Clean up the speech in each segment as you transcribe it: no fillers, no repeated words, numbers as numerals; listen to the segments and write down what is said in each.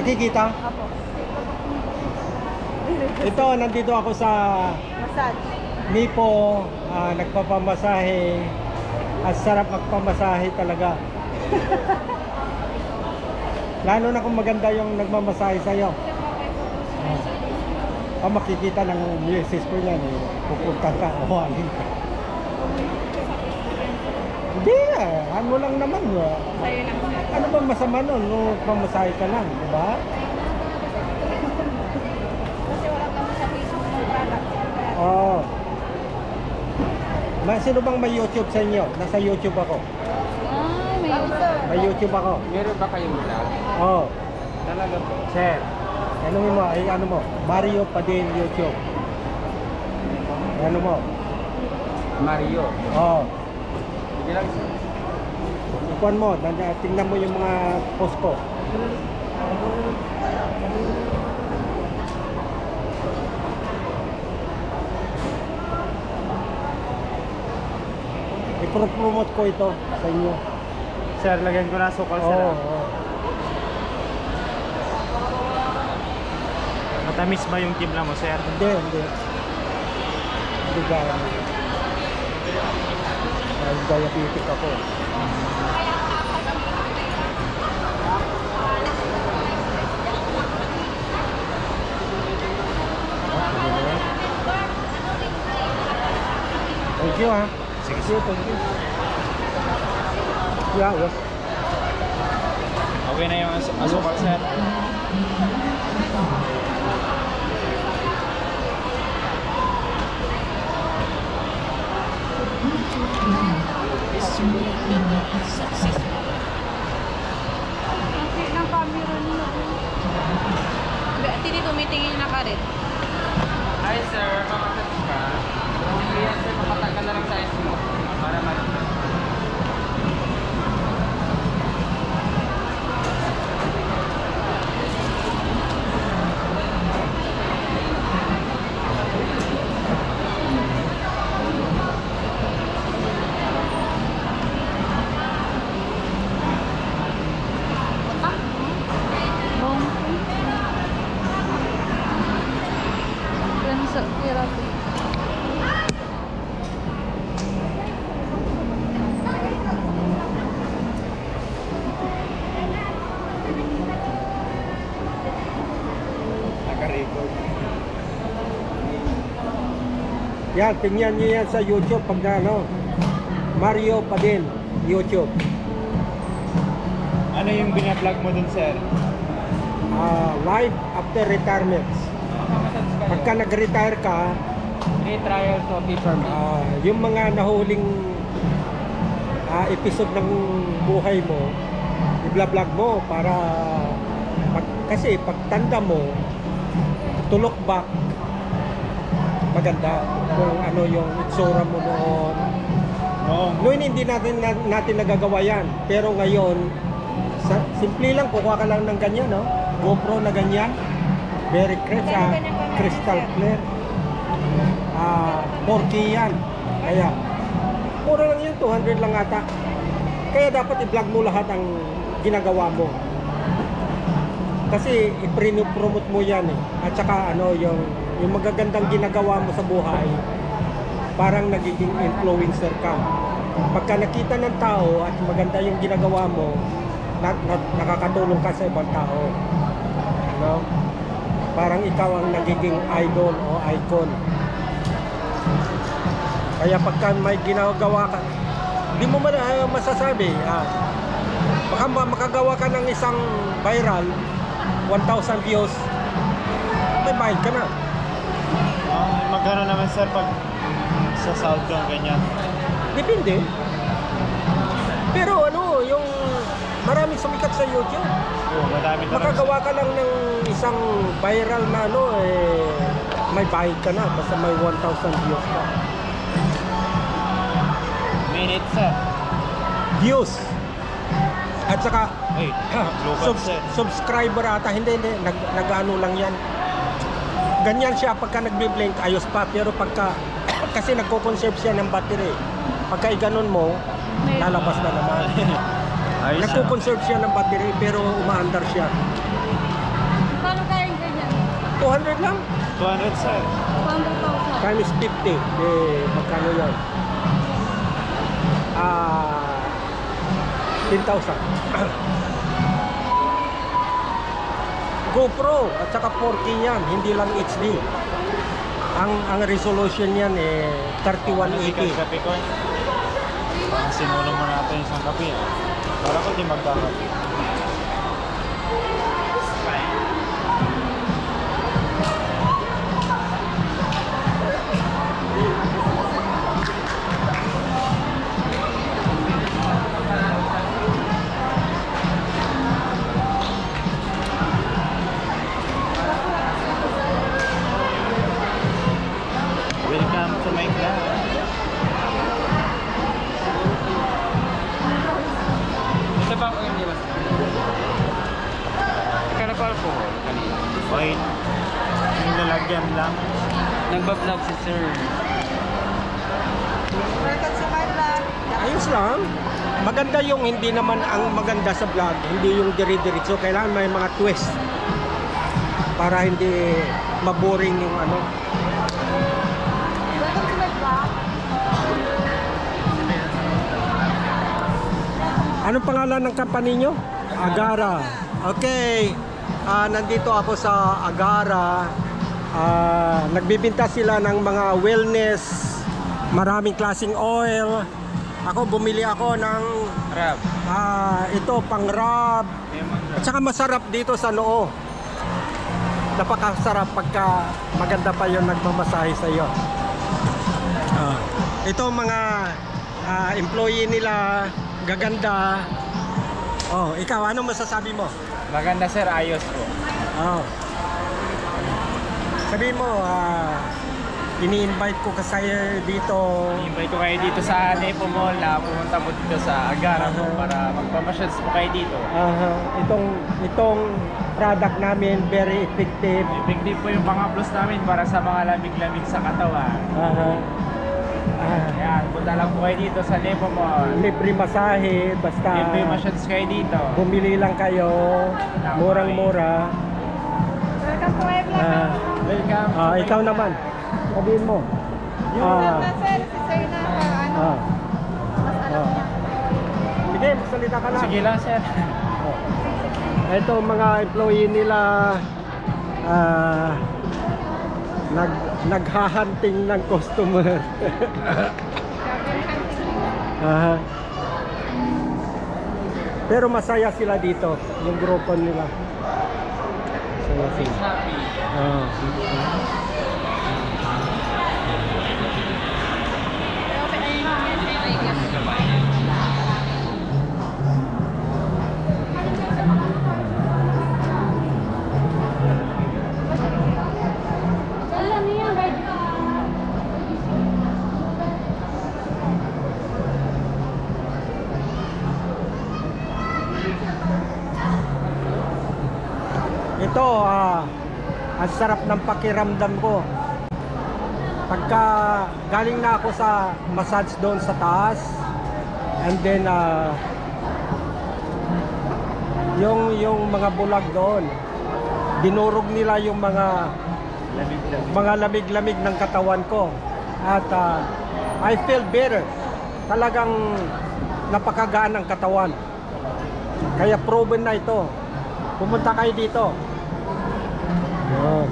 Nakikita? Apo. Ito, nandito ako sa Massage. Nipo, nagpapamasahe. Ang sarap magpamasahe talaga. Lalo na kung maganda yung nagmamasahe sa'yo. Makikita ng misis ko yan eh. Pupunta ka o alin ka. Hindi ano lang naman. Sa'yo lang. Ano ba masama nun? Pamasahe ka lang, di ba? Kasi wala kami sa Facebook ng product. Oo. Sino bang may YouTube sa inyo? Nasa YouTube ako. Ay, may May YouTube ako. Meron ba kayong vlog? Oo. Talaga po. Sir. Ano mo? Ay ano mo? Mario Padin YouTube. Ano mo? Mario. Oo. Sige lang sir. Ikuan mo. Tingnan mo yung mga post ko. I-promote ko ito sa inyo. Sir, lagyan ko na sukal Oo. sir. Oo. Matamis ba yung timpla mo sir? Hindi, hindi. Hindi gaya mo. Dahil diabetic ako. Thank you ha. Sige, Thank you, thank you. Yeah, yes. Okay na yung asukal sir. Ang ng camera niyo. Tini tumitingin na ka rin. Hi sir, makakasip ka? Yes sir, mapatagal na lang sa ice mo. Para malito. Sa therapy. Naka-record. Yan, tingnan niyo yan sa YouTube pag ano. Mario Padin, YouTube. Ano yung binablog mo dun sir? Live after retirement. Pagka nag-retire ka, Free trial coffee for me. yung mga nahuling episode ng buhay mo, i-vlog mo para kasi pagtanda mo, to look back, maganda kung ano yung itsura mo noon. Noon hindi natin nagagawa yan, pero ngayon simple lang, kukuha ka lang ng ganyan, no? GoPro na ganyan, very crystal clear, 4K yan, kaya mura lang yun, 200 lang ata. Kaya dapat i-vlog mo lahat ang ginagawa mo, kasi i-promote mo yan eh. At saka ano, yung magagandang ginagawa mo sa buhay, parang nagiging influencer ka. Pagka nakita ng tao at maganda yung ginagawa mo, nakakatulong ka sa ibang tao, no? Parang ikaw ang nagiging idol o icon. Kaya pagka may ginagawa ka, di mo man masasabi, baka makagawa ka ng isang viral, 1,000 views, may bayad ka na. Magkano naman sir pag sa South kang ganyan? Depende. Pero ano, yung maraming sumikat sa YouTube, Madami talaga. makagawa ka lang ng isang viral na ano, may bayad ka na, basta may 1,000 views ka. Minutes sir. Views. At saka, Ay, global sir. subscriber ata, hindi, nag-ano lang yan. Ganyan siya pagka nagbi-blink, ayos pa, pero pagka, kasi nagko-conserve siya ng battery. Pagka iganon mo, lalabas na naman. Ayos siya. Nagko-conserve siya ng battery, pero umaandar siya. 200 lang? 200 sir. 200,000. Times 50. Magkano yun? 10,000. GoPro at saka 4K yan, hindi lang HD. Ang resolution yan 3180. Kape ko. Sinulong mo natin isang kape. Para ko di magkakape. Welcome to my class. Ito ba ang hindi mas? Karapal po kanina. Wait. Yung lalagyan lang. Nagbablog si sir. Ayos lang. Maganda yung hindi naman ang maganda sa vlog, hindi yung dire-diretso. Kailangan may mga twist para hindi maboring yung ano. Welcome to my vlog. Anong pangalan ng company nyo? Agara. Okay. Nandito ako sa Agara. Nagbibinta sila ng mga wellness, maraming klaseng oil. Ako bumili ako ng Rab. ito pang rub. At saka masarap dito sa noo. Napakasarap pagka maganda pa yung nagmamasahe sa iyo. Ito mga employee nila, gaganda. Oh, ikaw ano masasabi mo? Maganda sir, ayos po. Oh. Sabihin mo, ini-invite ko kasi dito. I-invite ko kayo dito sa Nepo Mall na pumunta po dito sa Agara po para magpamasyals po kayo dito. Itong product namin, very effective. Effective po yung pang-upload namin para sa mga lamig-lamig sa katawan. Ayan, punta lang po kayo dito sa Nepo Mall. Libre masahe, basta Libre masyals kayo dito. bumili lang kayo, murang-mura. Welcome to my vlog. Welcome. Ikaw naman, sabihin mo. Sir, si sir na ano. Mas alam niya. Sige, magsalita ka lang. Sige lang sir. Ito mga employee nila naghahunting ng customer. Pero masaya sila dito, yung grupo nila. Masaya sila. Happy. Alam niya, right? Ito, ang sarap ng pakiramdam ko. Pagka galing na ako sa massage doon sa taas, and then yung mga bulag doon, dinurog nila yung mga lamig-lamig ng katawan ko. At I feel better. Talagang napakagaan ng katawan. Kaya proven na ito. Pumunta kayo dito. Yun.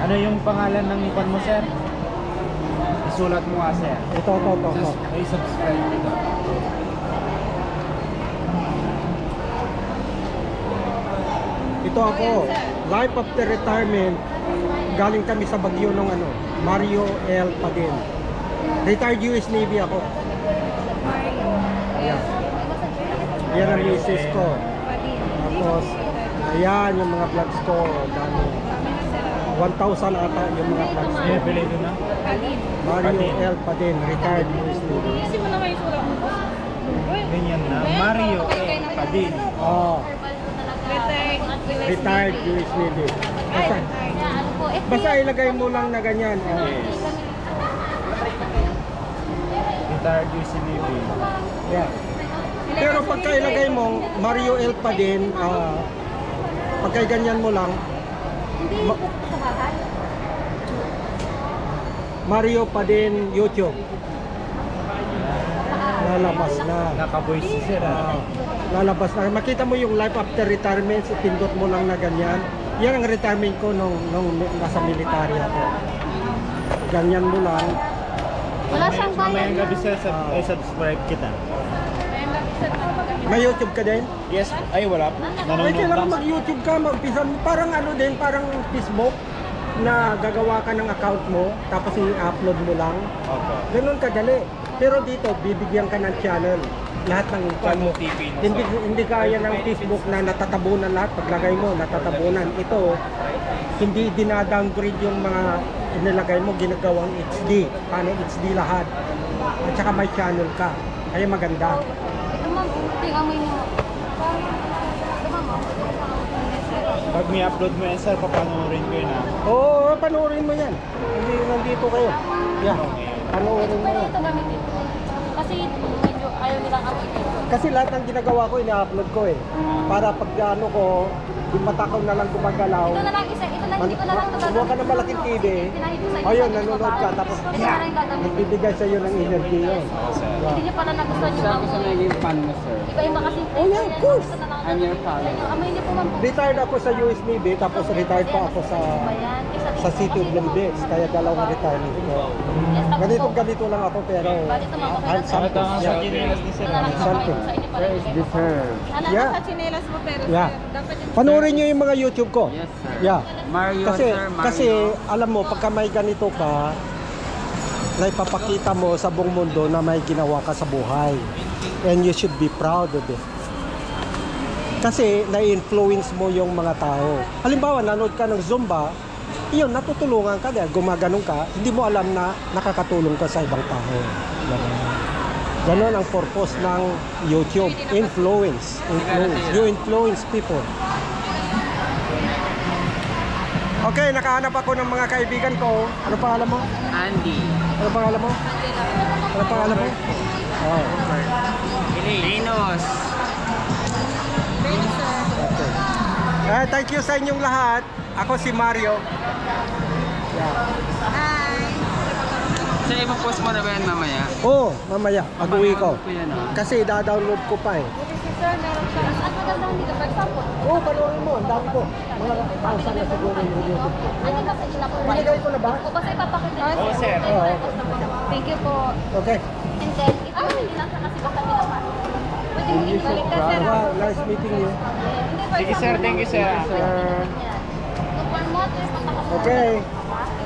Ano yung pangalan ng ipon mo sir? Isulat mo nga sir. Ito. Ay subscribe dito. Ito ako. Life after retirement. Galing kami sa Baguio ng Mario L. Padin. Retired US Navy ako. Ayan. Ayan ang misis ko. Tapos, Ayan, yung mga vlogs ko. Dami. 1,000 ata yung mga vlogs ko. Yeah, bili ko na. Kalin. Mario L. Padin, retired US Navy. Kasi mo naman yung sura mo. Ganyan na. Mario Padin. Oh, Retired. retired US Navy. Basta, basta ilagay mo lang na ganyan. Oh. Yes. Retired UC Navy. Yeah. Pero pagka ilagay mo Mario L. Padin, pagka ganyan mo lang, Mario Padin YouTube. Lalabas na. Naka-voice si sir. Lalabas na. Makita mo yung life after retirement, pindot mo lang na ganyan. Yan ang retirement ko nung nasa military ako. Ganyan mo lang. Wala siyang Mamayang bayad. gabi sir, subscribe kita. May YouTube ka din? Yes. Ay, wala. Ay, Nanonood kailangan lang. mag-YouTube ka, mag-umpisa. Parang ano din, parang Facebook na gagawa ka ng account mo, tapos i-upload mo lang. Okay. Ganun kadali. Pero dito, bibigyan ka ng channel. Lahat ng Channel TV na hindi kaya ng Facebook na natatabunan lahat. Paglagay mo, natatabunan. Ito, hindi dinadowngrade yung mga inilagay mo, ginagawang HD. Paano HD lahat. At saka may channel ka. Kaya maganda. Ito ma'am, ito yung amoy niyo. Ito ma'am, Pag may upload mo yan sir, papanoorin ko yun Oo, panoorin mo yan. Hindi nandito kayo. Yeah, panoorin mo pwede yan. ito gamitin. Kasi medyo ayaw nilang amoy dito. Kasi lahat ng ginagawa ko, ina-upload ko eh. Para pag ano ko, yung mata ko na lang gumagalaw. Ito na lang isa, ito na hindi ko na lang ito Kumuha ka ng malaking TV. Ayun, nanonood ka. Tapos nagbibigay sa iyo ng energy yun. Hindi niyo pala nagustuhan yung amoy. Gusto na yung fan mo, sir. Iba-iba kasi Oh, yeah, of course. I'm your fan. Amoy niyo po ma'am. Retired ako sa US Navy, tapos retired pa ako sa City of Long Beach. Kaya dalawang retirement ko. Ganito lang ako pero I'm something. Ito nga sa Yeah. chinelas ni sir. Something. Alam Yeah. mo sa chinelas mo pero Yeah. sir, dapat yung Panoorin nyo yung mga YouTube ko. Yes, sir. Yeah. Mario, Kasi, sir. Mario. kasi alam mo, pagka may ganito ka, na ipapakita mo sa buong mundo na may ginawa ka sa buhay. And you should be proud of it. Kasi na-influence mo yung mga tao. Halimbawa, nanood ka ng Zumba, iyon, natutulungan ka dahil gumaganong ka, hindi mo alam na nakakatulong ka sa ibang tao. Ganon ang purpose ng YouTube. Influence. You influence people. Okay, nakahanap ako ng mga kaibigan ko. Ano pangalan mo? Andy. Ano pangalan mo? Ano pangalan mo? Oh. Linus. Okay. Thank you sa inyong lahat. Ako si Mario. Yeah. Sir, ipapost mo na ba yan mamaya? Oh, mamaya, pag-uwi ko. Ko yan, ah. Kasi da-download ko pa eh. si sir meron siya. At magandang dito, for example, Oh, panoorin mo. Ang dami ko. Mga 1,000 na siguro yung YouTube ko. ano ba sa ila po? Binigay ko na ba? O basta ipapakita niyo. Oo, sir. Oo. Thank you po. Okay. And then, ito hindi lang siya kasi baka nila. Pwede mo ibalik ka sir. Wow, nice meeting you. Sige sir, thank you sir. Okay.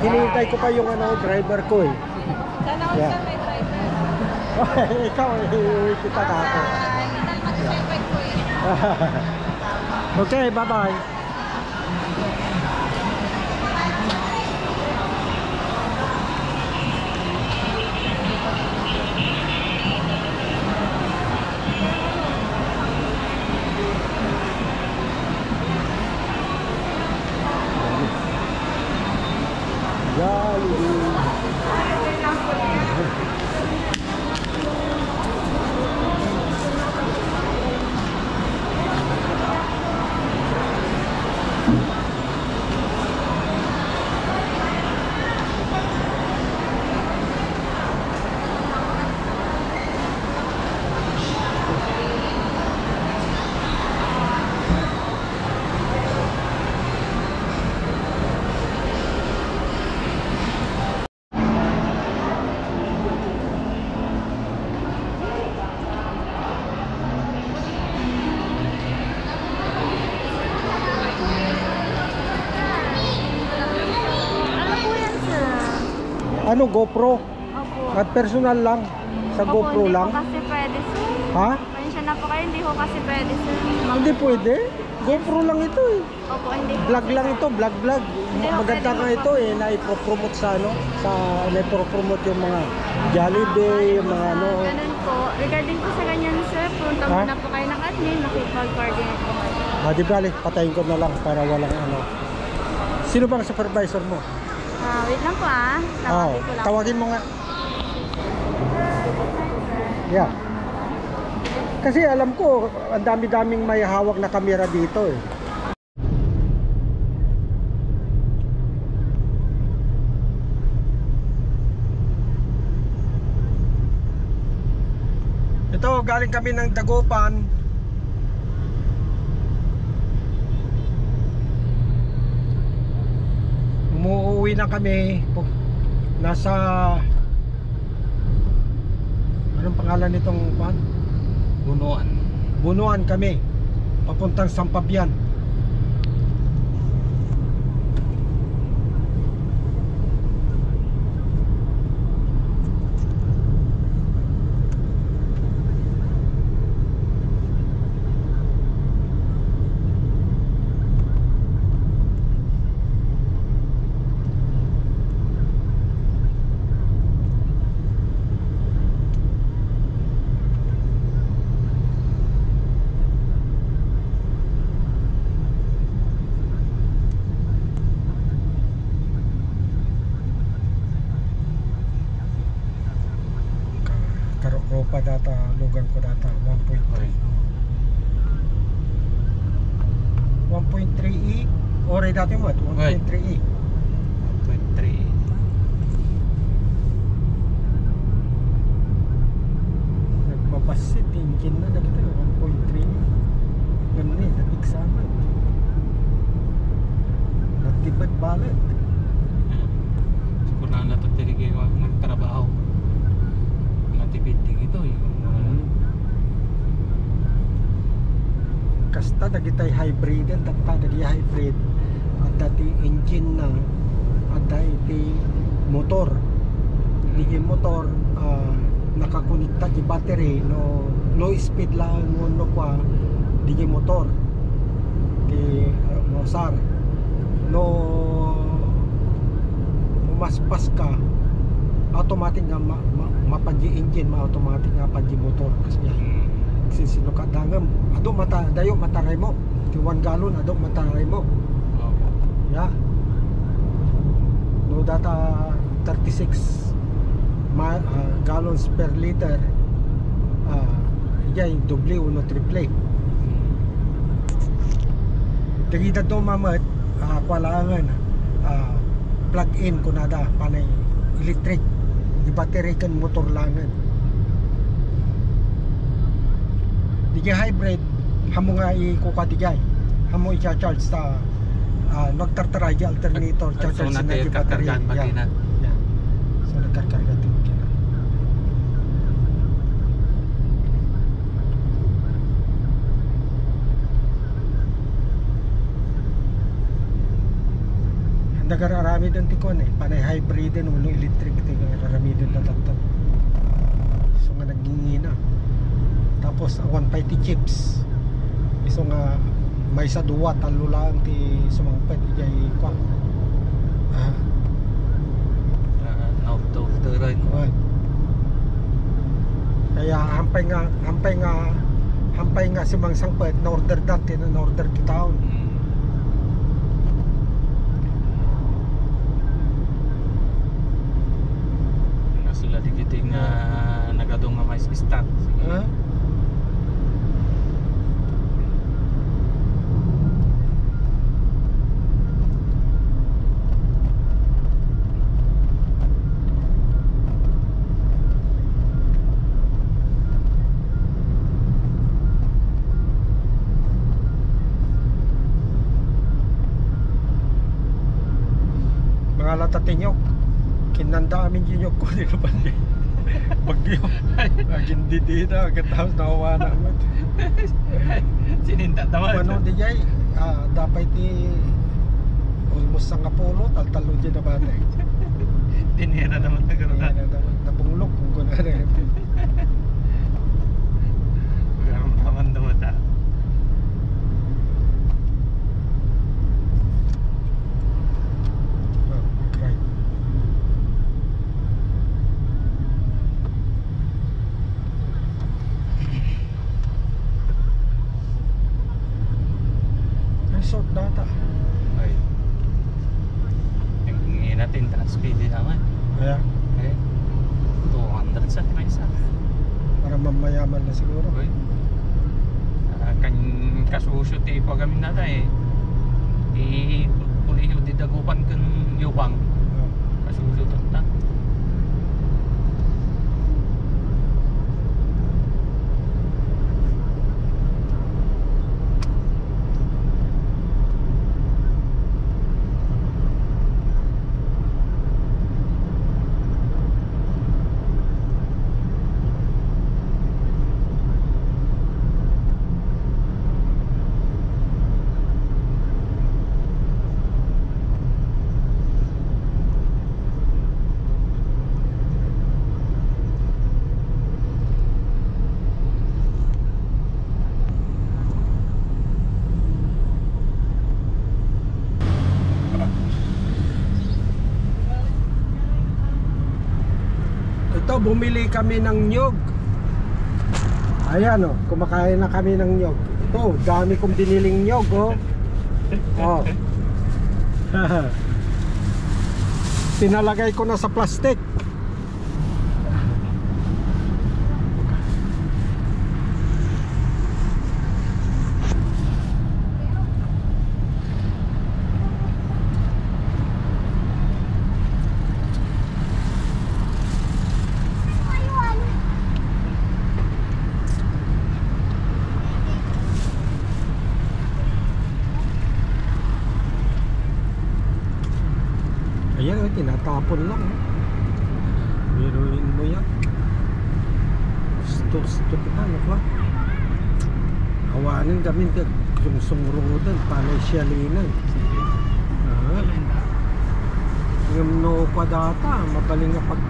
Hinihintay ko pa yung driver ko eh. Sana all Yeah. sir may driver. Ikaw, hihiwi kita ka ako. Hindi na mag-shepherd ko eh. Okay, bye-bye. Ano po yan sir? Ano, GoPro? Opo. At personal lang? Sa GoPro Opo, lang? hindi po kasi pwede sir. Ha? Pasensya na po kayo, hindi ko kasi pwede sir. Hindi pwede? GoPro lang ito eh. Opo, hindi po. Vlog lang ito, vlog. Maganda nga ito eh, na-promote sa ano, na-promote yung mga Jollibee, yung mga ano. Ganun po. Regarding po sa ganyan, sir, punta Ha? muna po kayo ng admin, makipag-coordinate po kayo. Di bali, patayin ko na lang para walang ano. Sino bang supervisor mo? Wait lang po Tawagin ko lang. Tawagin mo nga. Yeah. Kasi alam ko, ang dami-daming may hawak na kamera dito eh. Ito, galing kami ng Dagupan. Umuwi na kami. Nasa anong pangalan nitong pan? Bunuan kami. Papuntang Sampabian. Ropa data, lugan ko data 1.3 1.3E oray dati mo 1.3E 1.3. Nagmabasit engine na nakita 1.3 ganun eh, nag-examen nagtibad balat Siguro na natutili kayo magtrabaho. Matipid din ito kasta dagitay hybrid and tatta dagi hybrid at dati engine na at dati motor digi motor nakakonekta di battery no low speed lang no pa digi motor di mosar no pumaspas ka automatic nga mapanji engine automatic nga panji motor kasi sino ka dangam adok mata dayo mataray mo ti 1 gallon adok mataray mo ya no data 36 gallons per liter ijay doble uno triple dagita do mamat kwalangan plug in kunada panay electric di battery kan motor langan digay hybrid hamo nga ikukadigay hamo i-charge sa nagtartaray di alternator charge sa di battery yan so nagkarkarga din kina nagararami din tikon eh panay hybrid din ulo electric nagararami din na tatap so nga nagingina tapos 150 chips iso nga may sa duwa talo lang ti sumangpet ijay kwa Nauturan. kaya hampay nga si Mang Sangpet na order dati na order ti taon Sila digiting nagadong nga mais start. mga latatinyok kinanda amin yinyok ko nila ba bagyo agin didida agad tapos nawawa na agad Sininta taman. ano di jay dapat ti almost sang kapulo taltalo dyan na bata Tinira naman na gano'n. napungulok kung gano'n Naman naman ta. data. Ay. Yung natin transpili naman. Kaya, Eh, 200 sa isa. para mamayaman na siguro. Okay. Kan kasusyo ti pagami nata eh. Di kuliyo di dagupan kan yupang. Kasusyo ta. Ito, bumili kami ng nyog. Ayan, oh, kumakain na kami ng nyog. Ito, dami kong biniling nyog, oh. Oh. Pinalagay ko na sa plastic. Ayan, oh, tinatapon lang. Oh. Biruin mo yan. Gusto kita, ano ba? Hawanin kami yung sumrudan, panay siya linan. Yung no pa data, mabaling nga pag...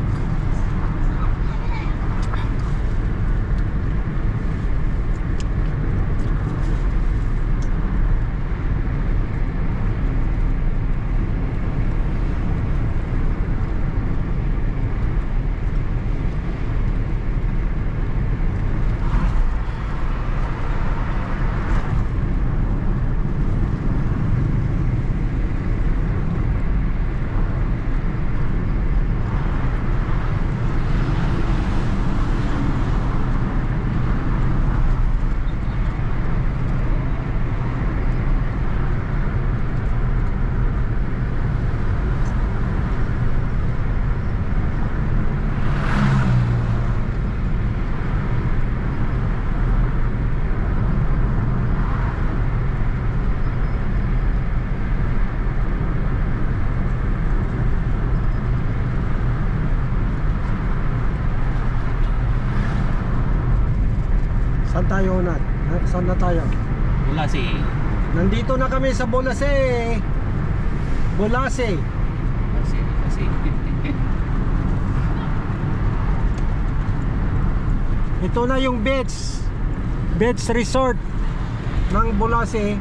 Saan tayo na? Saan na tayo? Wala si Nandito na kami sa Bolase. Bolase. kasi Ito na yung beach resort ng Bolase.